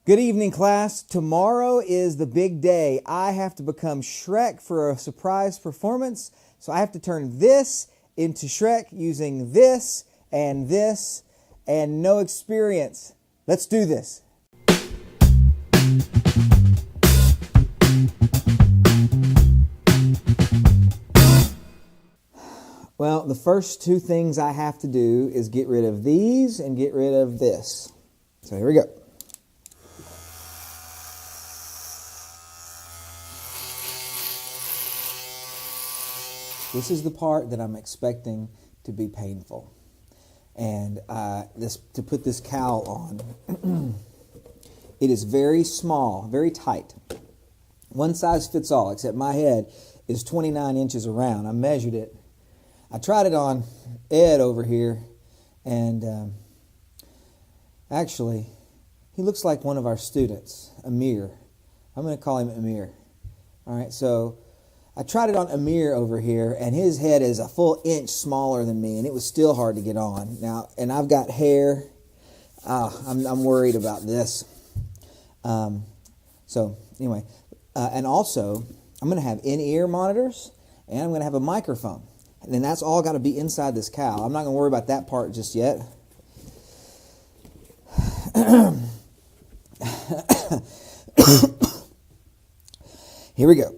Good evening, class. Tomorrow is the big day. I have to become Shrek for a surprise performance. So I have to turn this into Shrek using this and no experience. Let's do this. Well, the first two things I have to do is get rid of these and get rid of this. So here we go. This is the part that I'm expecting to be painful. And to put this cowl on, it is very small, very tight. One size fits all, except my head is 29 inches around. I measured it. I tried it on Ed over here, and actually, he looks like one of our students, Amir. I'm going to call him Amir. All right, so I tried it on Amir over here, and his head is a full inch smaller than me, and it was still hard to get on. Now, and I've got hair. I'm worried about this. So anyway, and also, I'm going to have in-ear monitors, and I'm going to have a microphone. And then that's all got to be inside this cowl. I'm not going to worry about that part just yet. Here we go.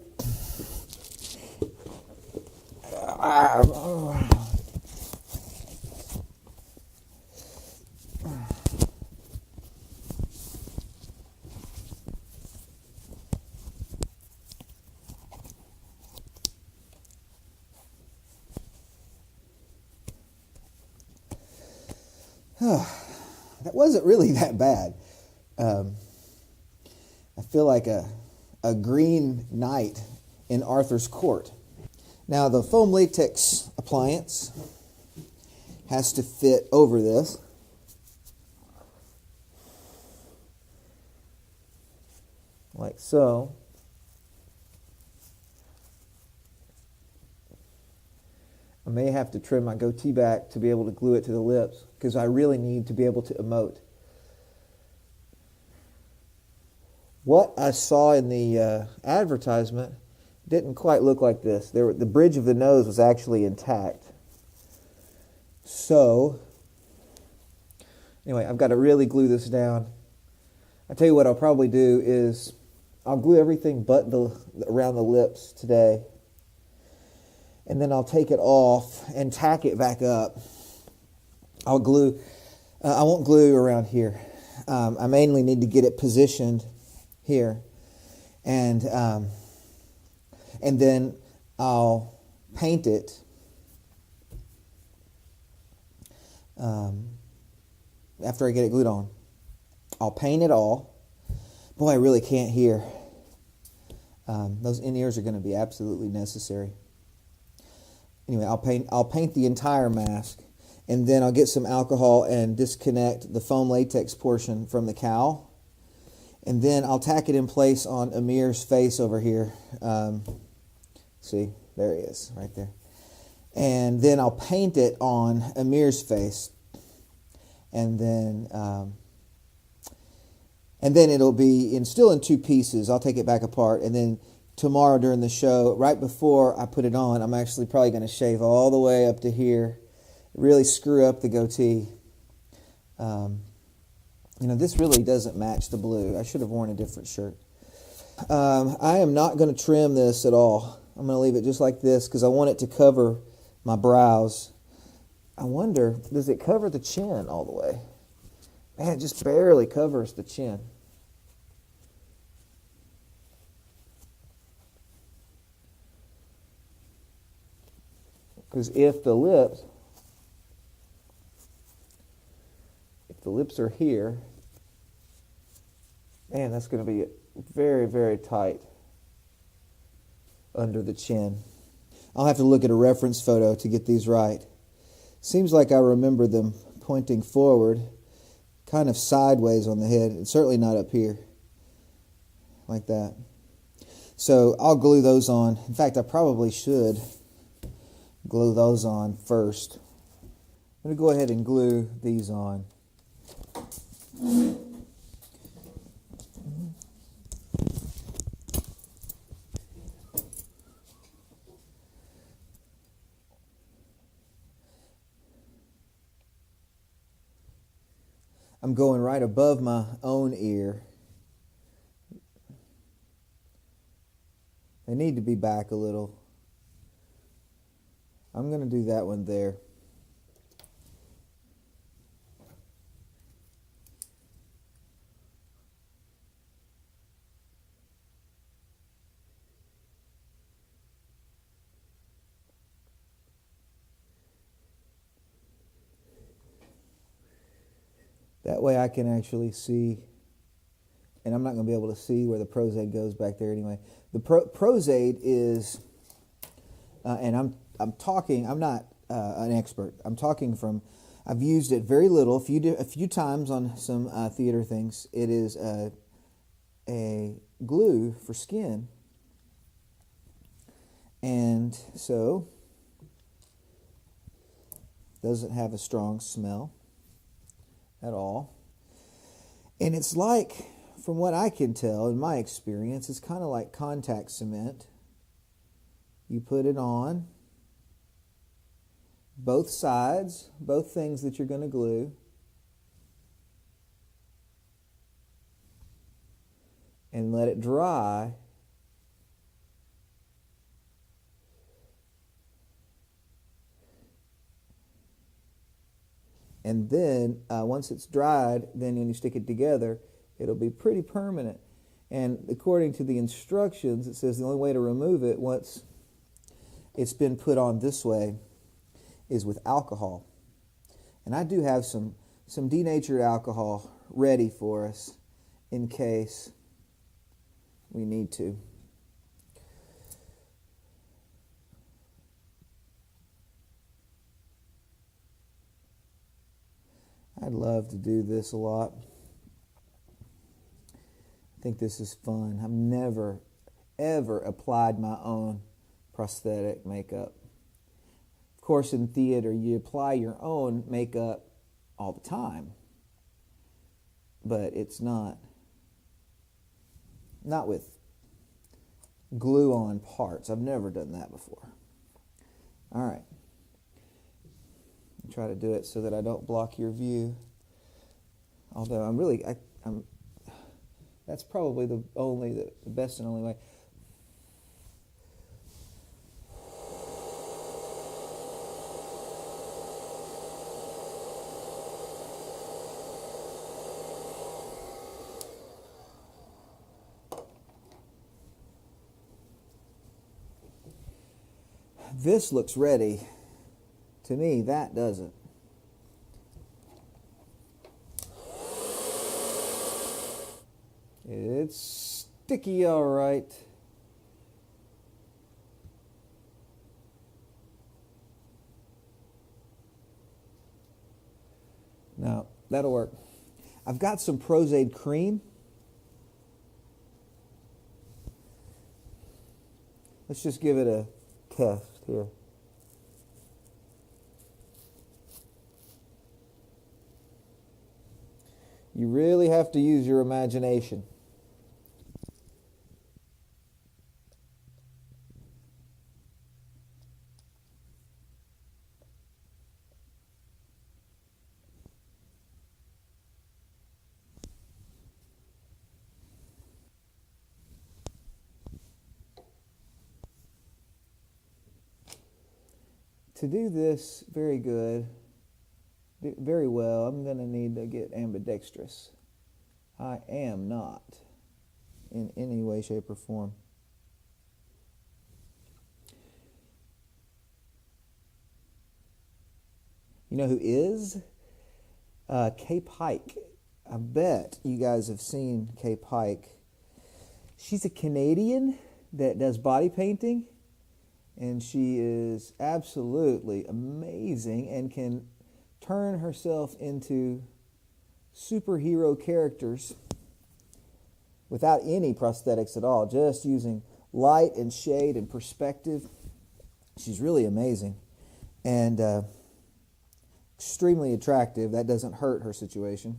That wasn't really that bad. I feel like a green knight in Arthur's court. Now the foam latex appliance has to fit over this. Like so. I may have to trim my goatee back to be able to glue it to the lips because I really need to be able to emote. What I saw in the advertisement didn't quite look like this. The bridge of the nose was actually intact. So, anyway, I've got to really glue this down. I tell you what I'll probably do is I'll glue everything but around the lips today. And then I'll take it off and tack it back up. I won't glue around here. I mainly need to get it positioned here. And then I'll paint it after I get it glued on. I'll paint it all. Boy, I really can't hear. Those in-ears are going to be absolutely necessary. Anyway, I'll paint the entire mask, and then I'll get some alcohol and disconnect the foam latex portion from the cowl. And then I'll tack it in place on Amir's face over here. See, there he is, right there. And then I'll paint it on Amir's face. And then it'll be still in two pieces. I'll take it back apart. And then tomorrow during the show, right before I put it on, I'm actually probably going to shave all the way up to here. Really screw up the goatee. This really doesn't match the blue. I should have worn a different shirt. I am not going to trim this at all. I'm going to leave it just like this because I want it to cover my brows. I wonder, does it cover the chin all the way? Man, it just barely covers the chin. Because if the lips are here, man, that's going to be very, very tight under the chin. I'll have to look at a reference photo to get these right. Seems like I remember them pointing forward, kind of sideways on the head. It's certainly not up here, like that. So I'll glue those on. In fact, I probably should glue those on first. I'm going to go ahead and glue these on. I'm going right above my own ear. They need to be back a little. I'm going to do that one there. That way I can actually see, and I'm not going to be able to see where the prosade goes back there anyway. The prosade is, and I'm talking, I'm not an expert. I'm talking from, I've used it very little, a few times on some theater things. It is a glue for skin. And so, doesn't have a strong smell at all. And it's like, from what I can tell in my experience, it's kind of like contact cement. You put it on both sides, both things that you're going to glue. And let it dry. And then once it's dried, then when you stick it together, it'll be pretty permanent. And according to the instructions, it says the only way to remove it once it's been put on this way is with alcohol. And I do have some denatured alcohol ready for us in case we need to. I'd love to do this a lot. I think this is fun. I've never, ever applied my own prosthetic makeup. Of course, in theater, you apply your own makeup all the time. But it's not with glue-on parts. I've never done that before. All right. Try to do it so that I don't block your view. Although I'm that's probably the best and only way. This looks ready. To me, that doesn't. It's sticky, all right. Now, that'll work. I've got some Prosade cream. Let's just give it a test here. You really have to use your imagination. To do this very well, I'm going to need to get ambidextrous. I am not in any way, shape, or form. You know who is? Kay Pike. I bet you guys have seen Kay Pike. She's a Canadian that does body painting, and she is absolutely amazing and can turn herself into superhero characters without any prosthetics at all, just using light and shade and perspective. She's really amazing and extremely attractive. That doesn't hurt her situation.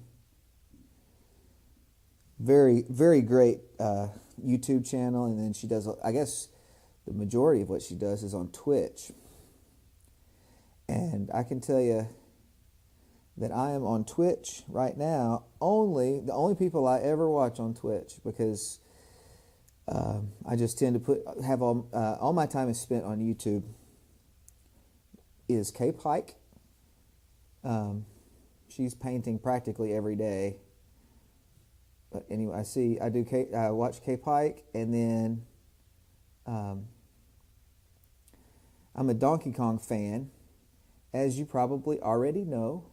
Very, very great YouTube channel, and then she does, I guess the majority of what she does is on Twitch. And I can tell you, that I am on Twitch right now. The only people I ever watch on Twitch, because I just tend to have all my time is spent on YouTube, is Kay Pike. She's painting practically every day. But anyway, I watch Kay Pike, and then I'm a Donkey Kong fan, as you probably already know.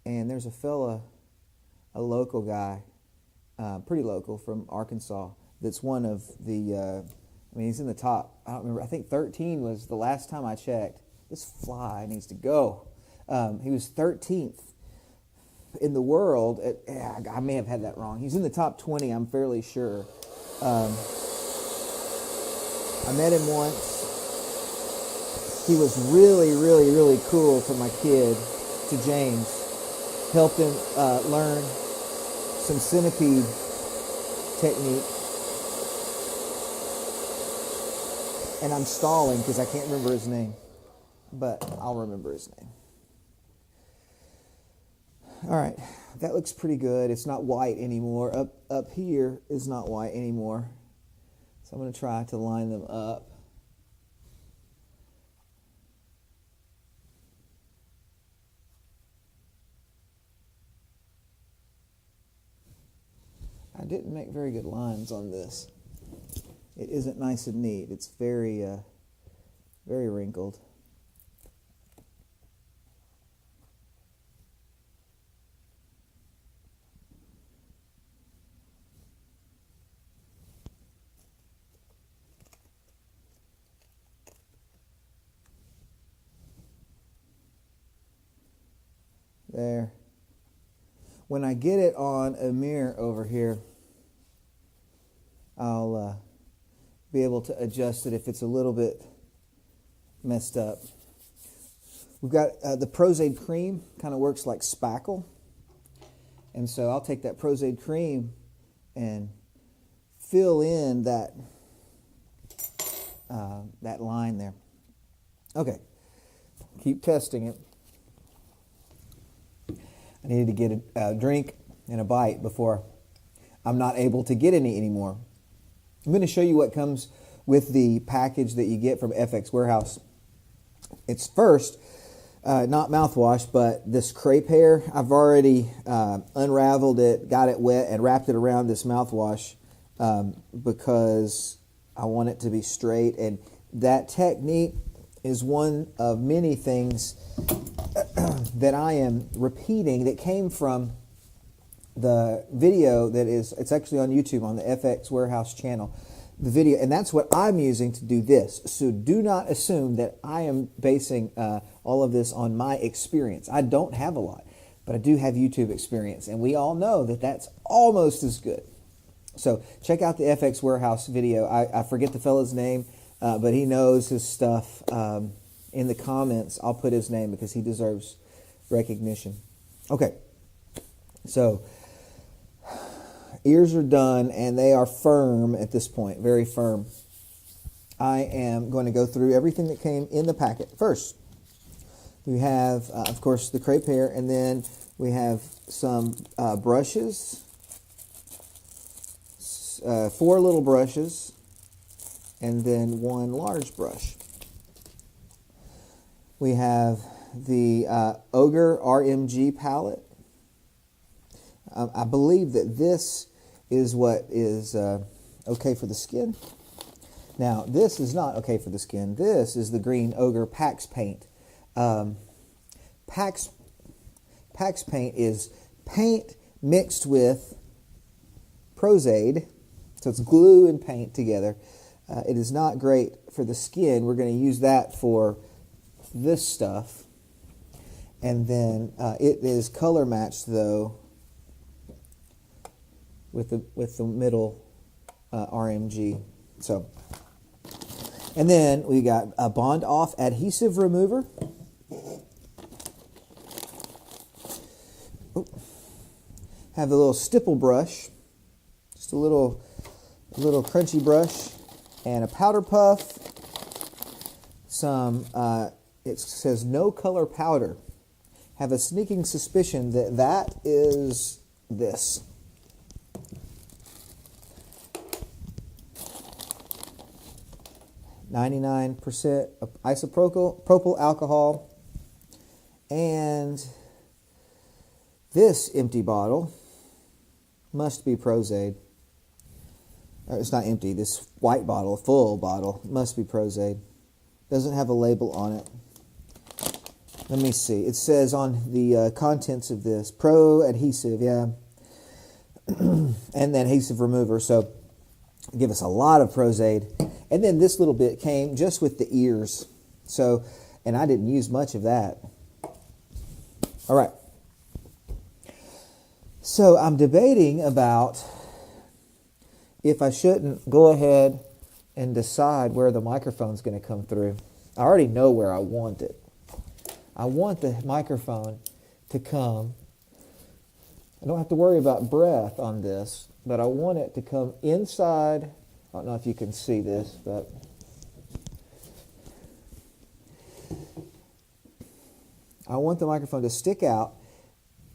And there's a local guy, pretty local, from Arkansas, that's one of the, he's in the top, I don't remember, I think 13 was the last time I checked. This fly needs to go. He was 13th in the world. I may have had that wrong. He's in the top 20, I'm fairly sure. I met him once. He was really, really, really cool to my kid, to James. Helped him learn some centipede technique. And I'm stalling because I can't remember his name, but I'll remember his name. All right, that looks pretty good. It's not white anymore. Up here is not white anymore. So I'm going to try to line them up. I didn't make very good lines on this. It isn't nice and neat. It's very, very wrinkled. There. When I get it on a mirror over here, I'll be able to adjust it if it's a little bit messed up. We've got the Prozaid cream, kind of works like spackle. And so I'll take that Prozaid cream and fill in that line there. Okay, keep testing it. I needed to get a drink and a bite before I'm not able to get any anymore. I'm going to show you what comes with the package that you get from FX Warehouse. It's first, not mouthwash, but this crepe hair. I've already unraveled it, got it wet, and wrapped it around this mouthwash because I want it to be straight. And that technique is one of many things that I am repeating that came from the video it's actually on YouTube on the FX Warehouse channel. The video, and that's what I'm using to do this. So do not assume that I am basing all of this on my experience. I don't have a lot, but I do have YouTube experience, and we all know that that's almost as good. So check out the FX Warehouse video. I forget the fellow's name, but he knows his stuff. In the comments, I'll put his name because he deserves recognition. Okay, so ears are done, and they are firm at this point, very firm. I am going to go through everything that came in the packet. First, we have, of course, the crepe hair, and then we have some brushes, 4 little brushes, and then 1 large brush. We have the Ogre RMG palette. I believe that this is what is okay for the skin. Now, this is not okay for the skin. This is the Green Ogre Pax Paint. Pax Paint is paint mixed with Prozaid. So it's glue and paint together. It is not great for the skin. We're going to use that for this stuff. And then it is color matched, though, with the middle RMG. So, and then we got a Bond Off adhesive remover. Have the little stipple brush, just a little crunchy brush, and a powder puff. Some it says no color powder. have a sneaking suspicion that that is this. (99% isopropyl alcohol). And this empty bottle must be Prozac. It's not empty. This white bottle, full bottle, must be Prozac. Doesn't have a label on it. Let me see. It says on the contents of this, Pro adhesive, yeah, and the adhesive remover. So give us a lot of Prozac. And then this little bit came just with the ears. So, and I didn't use much of that. All right. So I'm debating about if I shouldn't go ahead and decide where the microphone's going to come through. I already know where I want it. I want the microphone to come. I don't have to worry about breath on this, but I want it to come inside. I don't know if you can see this, but I want the microphone to stick out,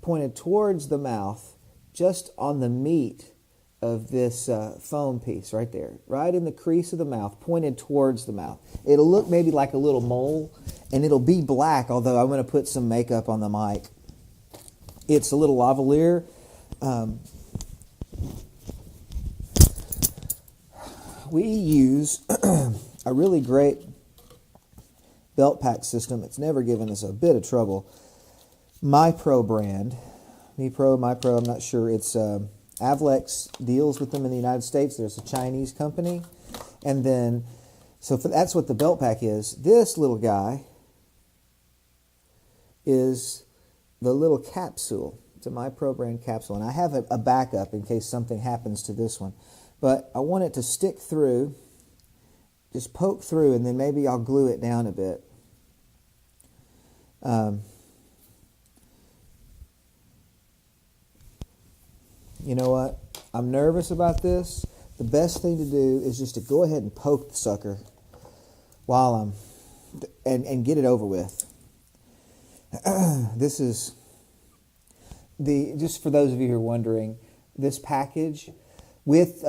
pointed towards the mouth, just on the meat of this foam piece right there, right in the crease of the mouth, pointed towards the mouth. It'll look maybe like a little mole, and it'll be black, although I'm going to put some makeup on the mic. It's a little lavalier. We use a really great belt pack system. It's never given us a bit of trouble. MyPro brand. MyPro, I'm not sure. It's Avlex deals with them in the United States. There's a Chinese company. And then, that's what the belt pack is. This little guy is the little capsule. It's a MyPro brand capsule. And I have a backup in case something happens to this one. But I want it to stick through, just poke through, and then maybe I'll glue it down a bit. You know what? I'm nervous about this. The best thing to do is just to go ahead and poke the sucker while and get it over with. This is just for those of you who are wondering, this package with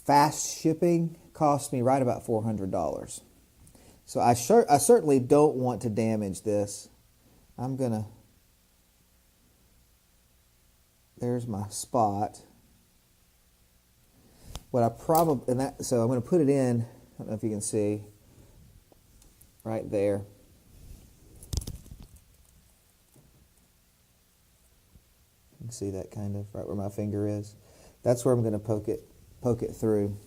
fast shipping cost me right about $400. So I certainly don't want to damage this. There's my spot. So I'm going to put it in, I don't know if you can see, right there. You can see that kind of right where my finger is. That's where I'm going to poke it through.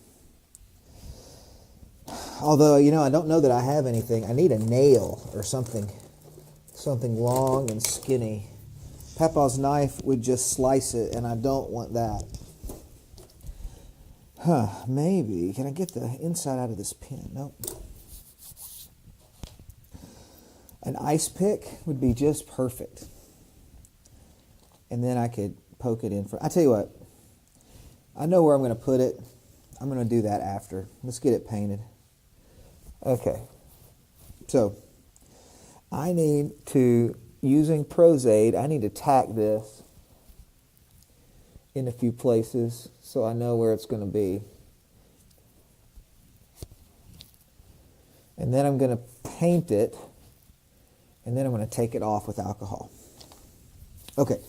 Although, I don't know that I have anything. I need a nail or something long and skinny. Papa's knife would just slice it, and I don't want that. Maybe. Can I get the inside out of this pen? Nope. An ice pick would be just perfect. And then I could poke it in. I tell you what. I know where I'm going to put it. I'm going to do that after. Let's get it painted. Okay. So, I need to, using Prozac, I need to tack this in a few places so I know where it's going to be. And then I'm going to paint it, and then I'm going to take it off with alcohol. Okay.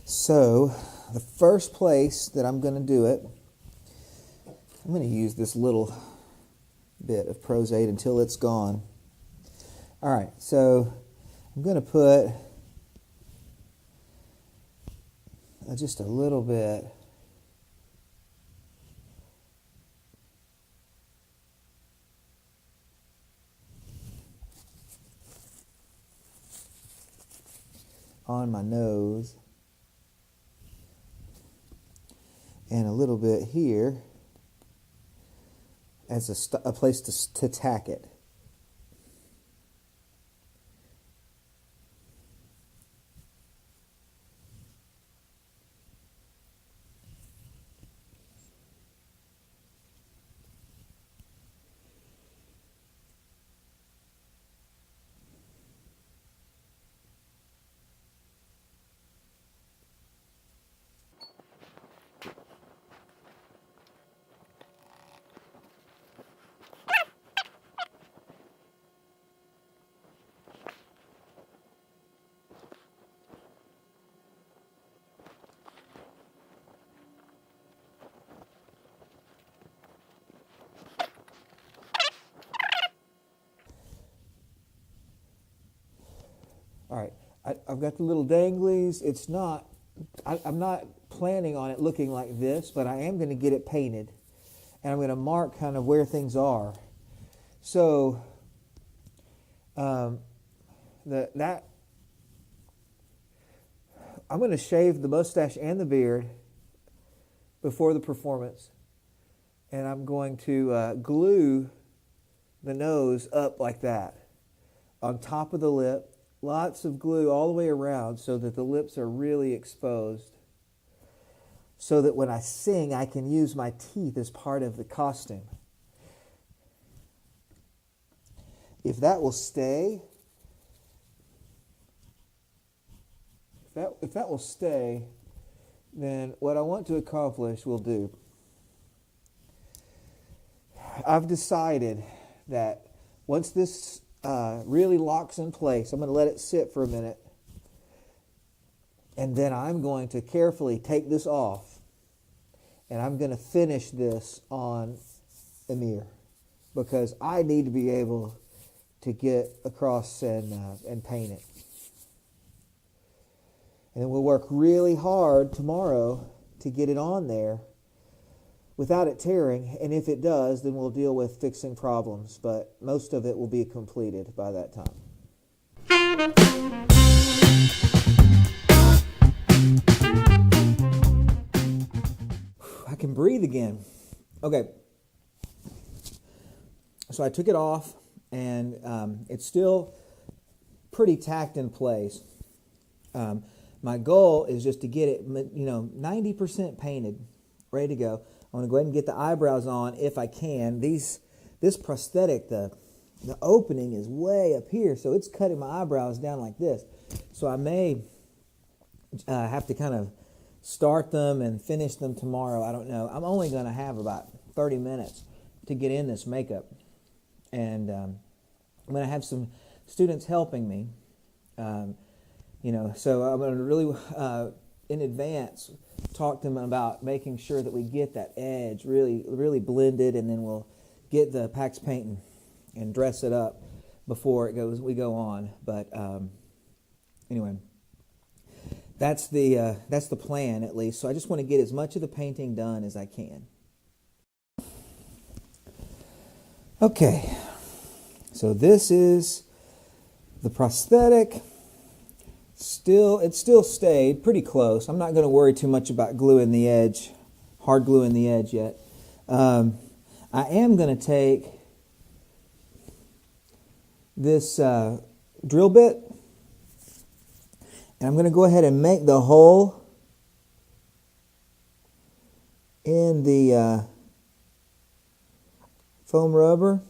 So, the first place that I'm going to do it, I'm going to use this little bit of Prozac until it's gone. All right, so I'm going to put just a little bit on my nose and a little bit here as a place to tack it. I've got the little danglies. It's not, I'm not planning on it looking like this, but I am going to get it painted. And I'm going to mark kind of where things are. So I'm going to shave the mustache and the beard before the performance. And I'm going to glue the nose up like that on top of the lip. Lots of glue all the way around so that the lips are really exposed. So that when I sing, I can use my teeth as part of the costume. If that will stay, if that will stay, then what I want to accomplish will do. I've decided that once this really locks in place, I'm going to let it sit for a minute, and then I'm going to carefully take this off, and I'm going to finish this on Amir, because I need to be able to get across and paint it. And then we'll work really hard tomorrow to get it on there without it tearing, and if it does, then we'll deal with fixing problems, but most of it will be completed by that time. I can breathe again. Okay, so I took it off, and it's still pretty tacked in place. My goal is just to get it, 90% painted, ready to go. I'm going to go ahead and get the eyebrows on if I can. This prosthetic, the opening is way up here, so it's cutting my eyebrows down like this. So I may have to kind of start them and finish them tomorrow. I don't know. I'm only going to have about 30 minutes to get in this makeup. And I'm going to have some students helping me. So I'm going to really, in advance, talk to them about making sure that we get that edge really, really blended, and then we'll get the PAX paint and dress it up before we go on. But anyway, that's the plan, at least. So I just want to get as much of the painting done as I can. Okay, so this is the prosthetic. It still stayed pretty close. I'm not going to worry too much about gluing the edge, hard gluing the edge yet. I am going to take this drill bit, and I'm going to go ahead and make the hole in the foam rubber.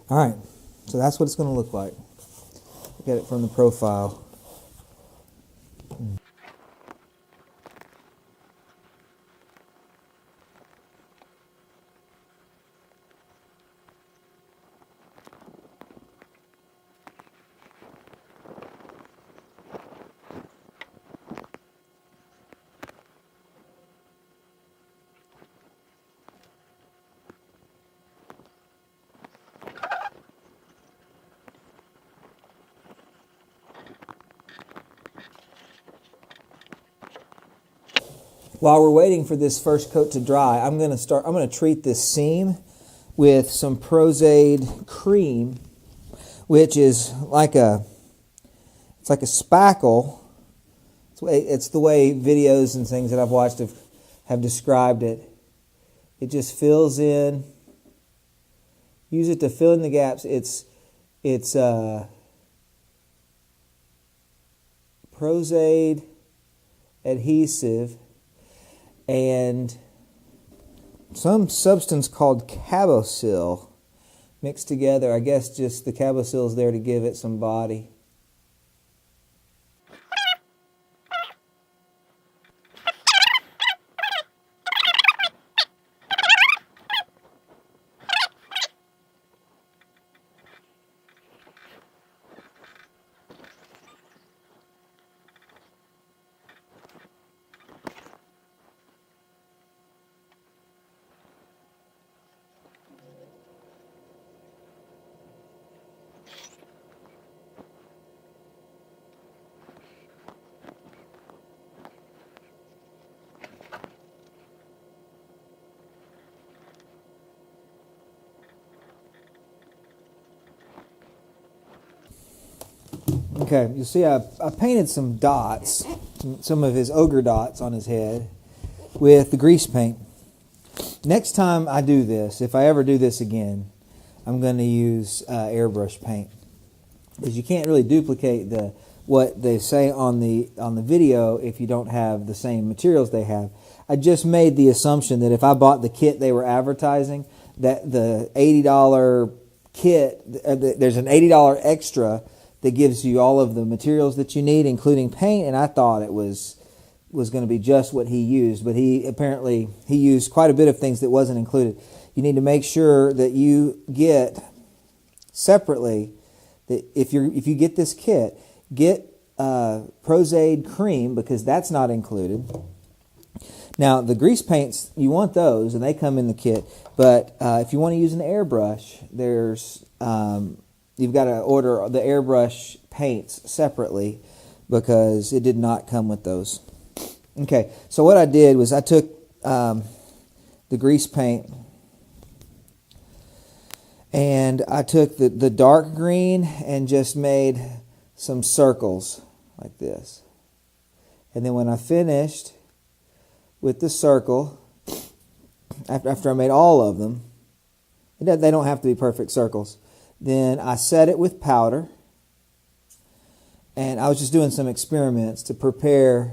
All right, so that's what it's going to look like. Look at it from the profile. While we're waiting for this first coat to dry, I'm going to treat this seam with some Prozaid cream, which is like a spackle. It's the way videos and things that I've watched have described it. It just fills in. Use it to fill in the gaps. It's Prozaid adhesive. And some substance called cabosil mixed together. I guess just the cabosil is there to give it some body. Okay, you see I painted some dots, some of his ogre dots on his head with the grease paint. Next time I do this, if I ever do this again, I'm going to use airbrush paint, because you can't really duplicate what they say on the video if you don't have the same materials they have. I just made the assumption that if I bought the kit they were advertising, that the $80 kit, there's an $80 extra that gives you all of the materials that you need, including paint, and I thought it was going to be just what he used, but he used quite a bit of things that wasn't included. You need to make sure that you get separately, that if you get this kit, get Prozade cream, because that's not included. Now the grease paints, you want those, and they come in the kit, but if you want to use an airbrush, there's you've got to order the airbrush paints separately, because it did not come with those. Okay, so what I did was I took the grease paint, and I took the dark green and just made some circles like this. And then when I finished with the circle, after I made all of them, they don't have to be perfect circles, then I set it with powder, and I was just doing some experiments to prepare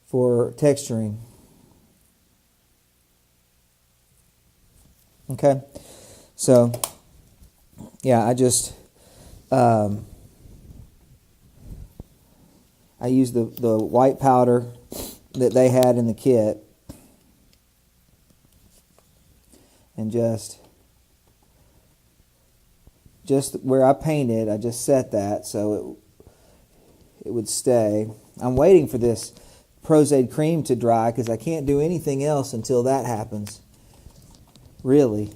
for texturing. Okay, so yeah, I just I used the white powder that they had in the kit, and just where I painted, I just set that so it would stay. I'm waiting for this Prozade cream to dry, because I can't do anything else until that happens, really,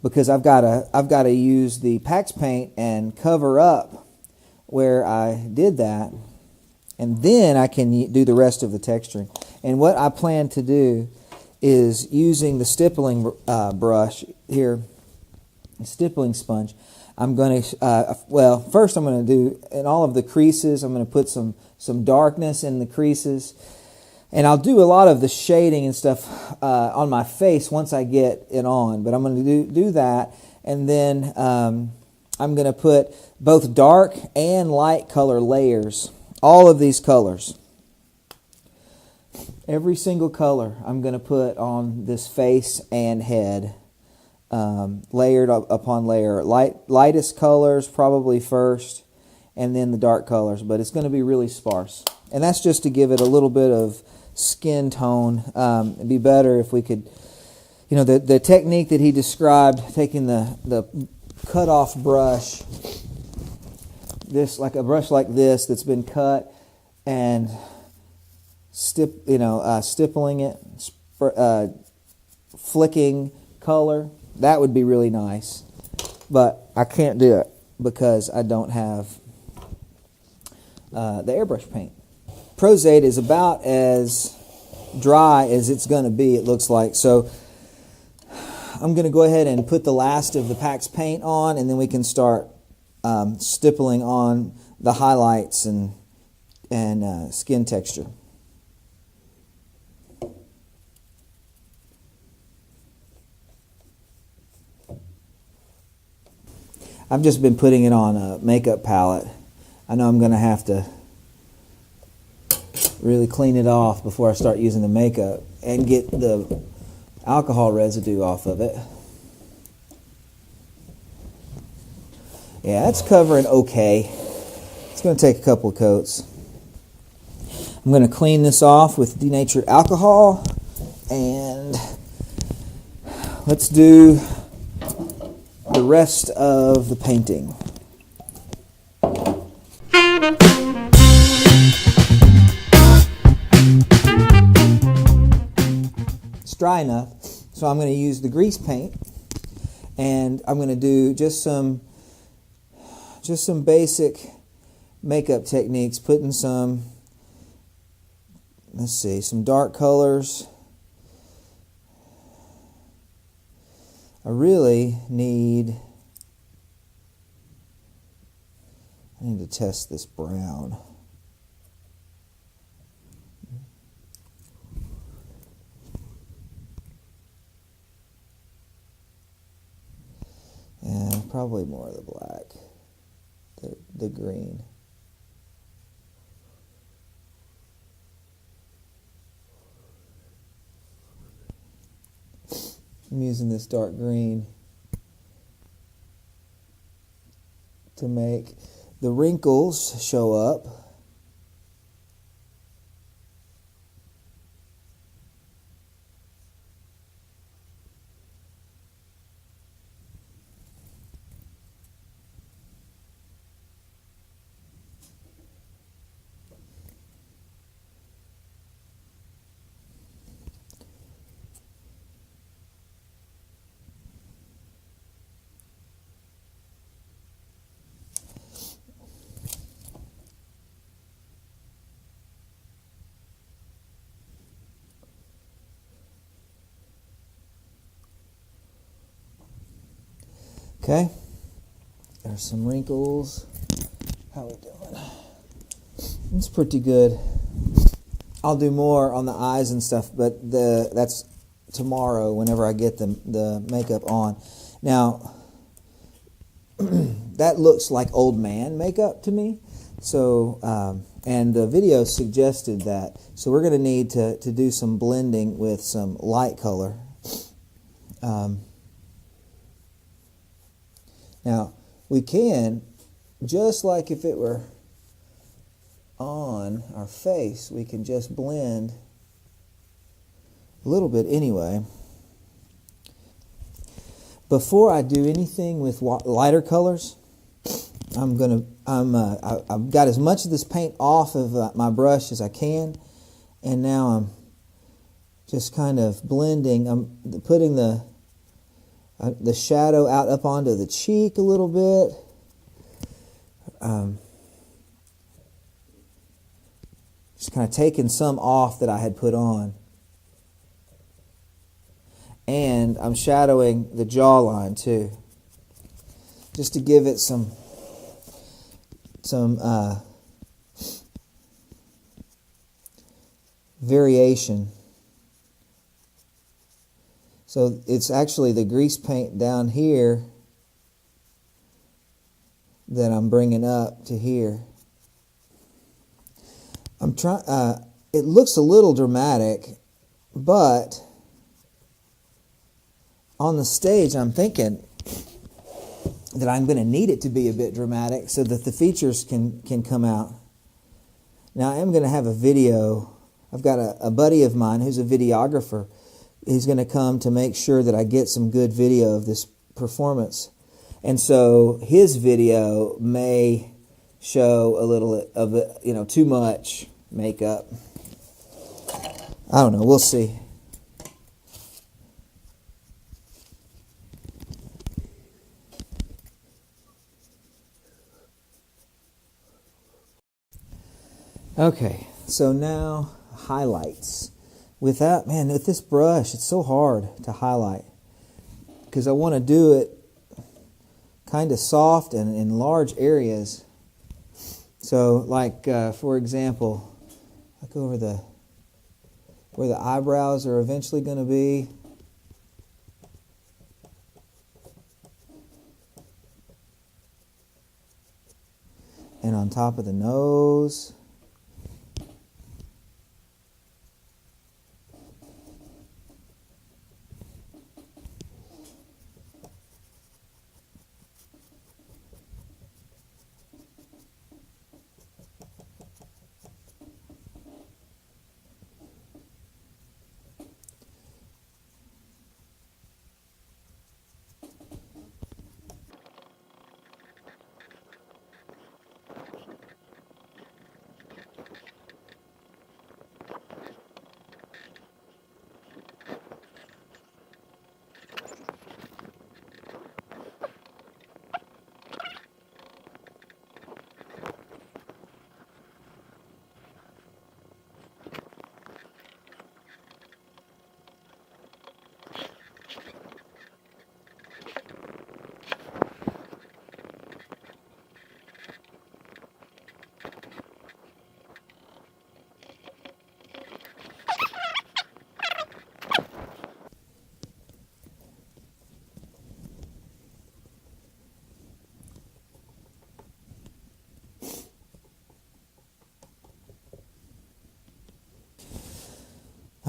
because I've got to use the PAX paint and cover up where I did that, and then I can do the rest of the texturing. And what I plan to do is, using the stippling brush here, a stippling sponge, I'm going to, first I'm going to do, in all of the creases, I'm going to put some darkness in the creases. And I'll do a lot of the shading and stuff on my face once I get it on. But I'm going to do that. And then I'm going to put both dark and light color layers. All of these colors. Every single color I'm going to put on this face and head. Layered upon layer. Lightest colors probably first, and then the dark colors, but it's going to be really sparse. And that's just to give it a little bit of skin tone. It'd be better if we could, the technique that he described, taking the cut-off brush, like a brush like this that's been cut, and stippling it, flicking color. That would be really nice, but I can't do it because I don't have the airbrush paint. Prozade is about as dry as it's going to be, it looks like. So I'm going to go ahead and put the last of the PAX paint on, and then we can start stippling on the highlights and skin texture. I've just been putting it on a makeup palette. I know I'm going to have to really clean it off before I start using the makeup and get the alcohol residue off of it. Yeah, it's covering okay. It's going to take a couple of coats. I'm going to clean this off with denatured alcohol, and let's do the rest of the painting. It's dry enough, so I'm going to use the grease paint, and I'm going to do just some basic makeup techniques, putting some, let's see, some dark colors. I need to test this brown. Yeah, probably more of the black, the green. I'm using this dark green to make the wrinkles show up. Okay, there's some wrinkles. How we doing? It's pretty good. I'll do more on the eyes and stuff, but that's tomorrow whenever I get the makeup on. Now, that looks like old man makeup to me. So, and the video suggested that. So we're going to need to do some blending with some light color. Now, we can, just like if it were on our face, we can just blend a little bit anyway. Before I do anything with lighter colors, I've got as much of this paint off of my brush as I can, and now I'm just kind of blending. I'm putting the shadow out up onto the cheek a little bit. Just kind of taking some off that I had put on. And I'm shadowing the jawline too, just to give it some variation. So it's actually the grease paint down here that I'm bringing up to here. I'm trying. It looks a little dramatic, but on the stage, I'm thinking that I'm going to need it to be a bit dramatic so that the features can come out. Now, I am going to have a video. I've got a buddy of mine who's a videographer. He's going to come to make sure that I get some good video of this performance. And so his video may show a little of it, too much makeup. I don't know. We'll see. Okay, so now highlights. With this brush, it's so hard to highlight because I want to do it kind of soft and in large areas. So, like for example, I go over where the eyebrows are eventually going to be. And on top of the nose.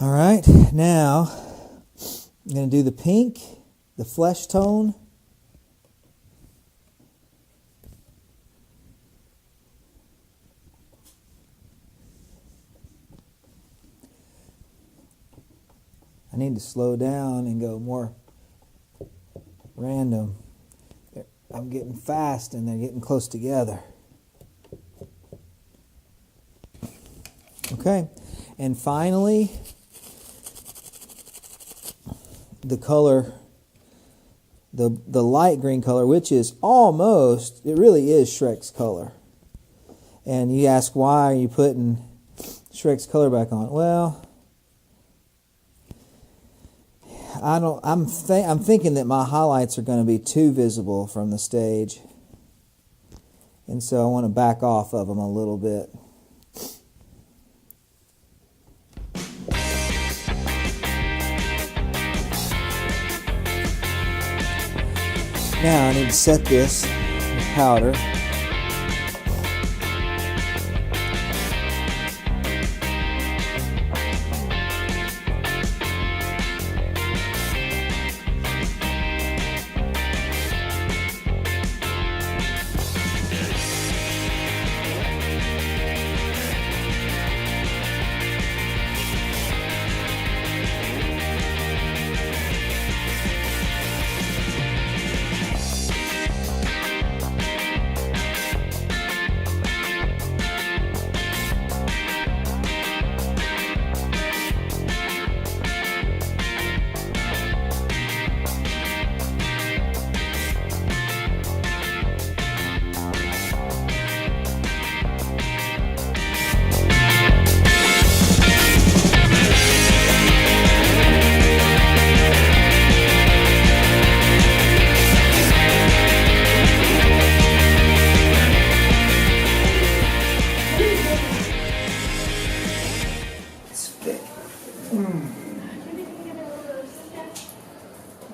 All right, now I'm going to do the pink, the flesh tone. I need to slow down and go more random. I'm getting fast and they're getting close together. Okay, and finally, the color, the light green color, which is almost, it really is Shrek's color. And you ask, why are you putting Shrek's color back on? Well, I'm thinking that my highlights are going to be too visible from the stage. And so I want to back off of them a little bit. Now I need to set this with powder.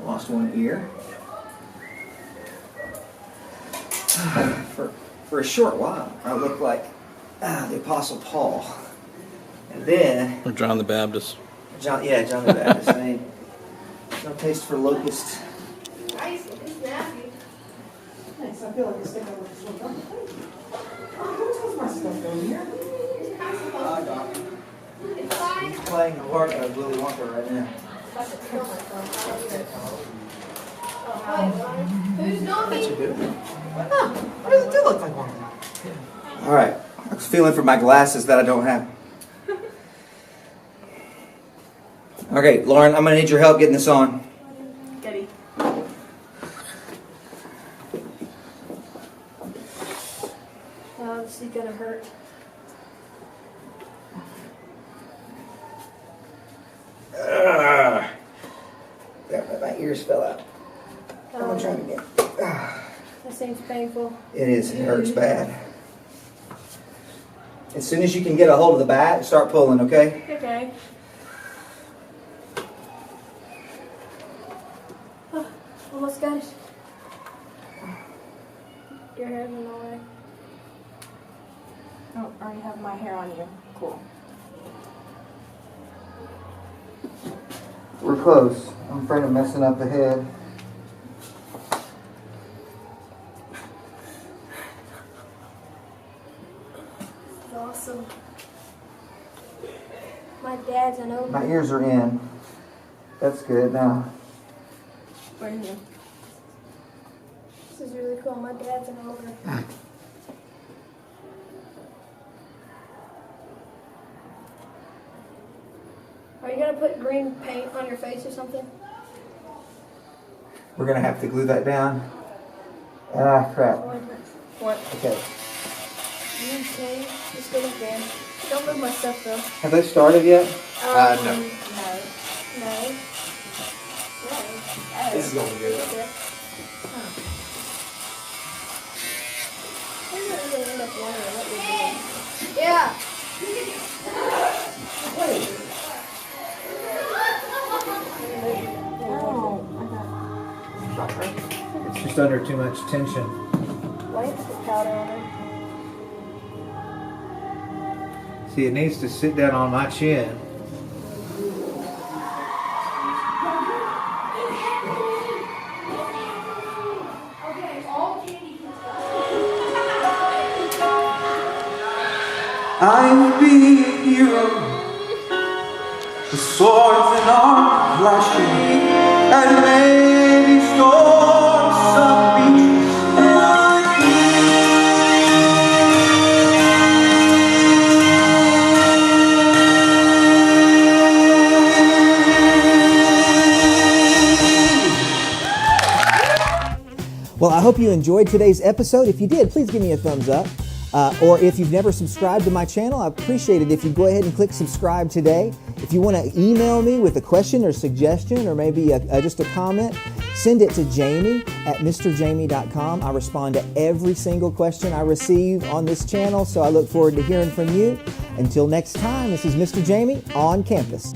Lost one ear. For a short while, I looked like the Apostle Paul. And then... Or John the Baptist. John the Baptist. I mean, no taste for locust. Nice, it's nasty. Nice, I feel like it's sticking with this one. Oh, who tells my stuff down here? I got it. It's fine. He's playing the part of Willy Wonka right now. Who's That's a Nobby? good one. Huh, what does it do look like one? All right. I was feeling for my glasses that I don't have. Okay, Lauren, I'm going to need your help getting this on. Getty. This is gonna hurt. My ears fell out. I'm going to try it again. That seems painful. It is. It hurts bad. As soon as you can get a hold of the bat, start pulling, okay? Okay. Almost got it. Your hair's in the way. Oh, I already have my hair on you. Cool. We're close. I'm afraid of messing up the head. It's awesome. My dad's an ogre. My ears are in. That's good. Now, Where are you? This is really cool. My dad's an ogre. Are you gonna put green paint on your face or something? we're going to have to glue that down. Ah, crap. What? Okay. Green paint? Just go again. Don't move my stuff though. Have they started yet? No. No. This is going good. Okay. I didn't really end up wondering what you're doing. Yeah. It's just under too much tension. Why do you put powder on it? See, it needs to sit down on my chin. I'm being a hero. The swords and armor flashing, and maybe storms some beaches would Well, I hope you enjoyed today's episode. If you did, please give me a thumbs up. Or if you've never subscribed to my channel, I appreciate it if you go ahead and click subscribe today. If you want to email me with a question or suggestion or maybe just a comment, send it to Jamie at mrjamie.com. I respond to every single question I receive on this channel, so I look forward to hearing from you. Until next time, this is Mr. Jamie on campus.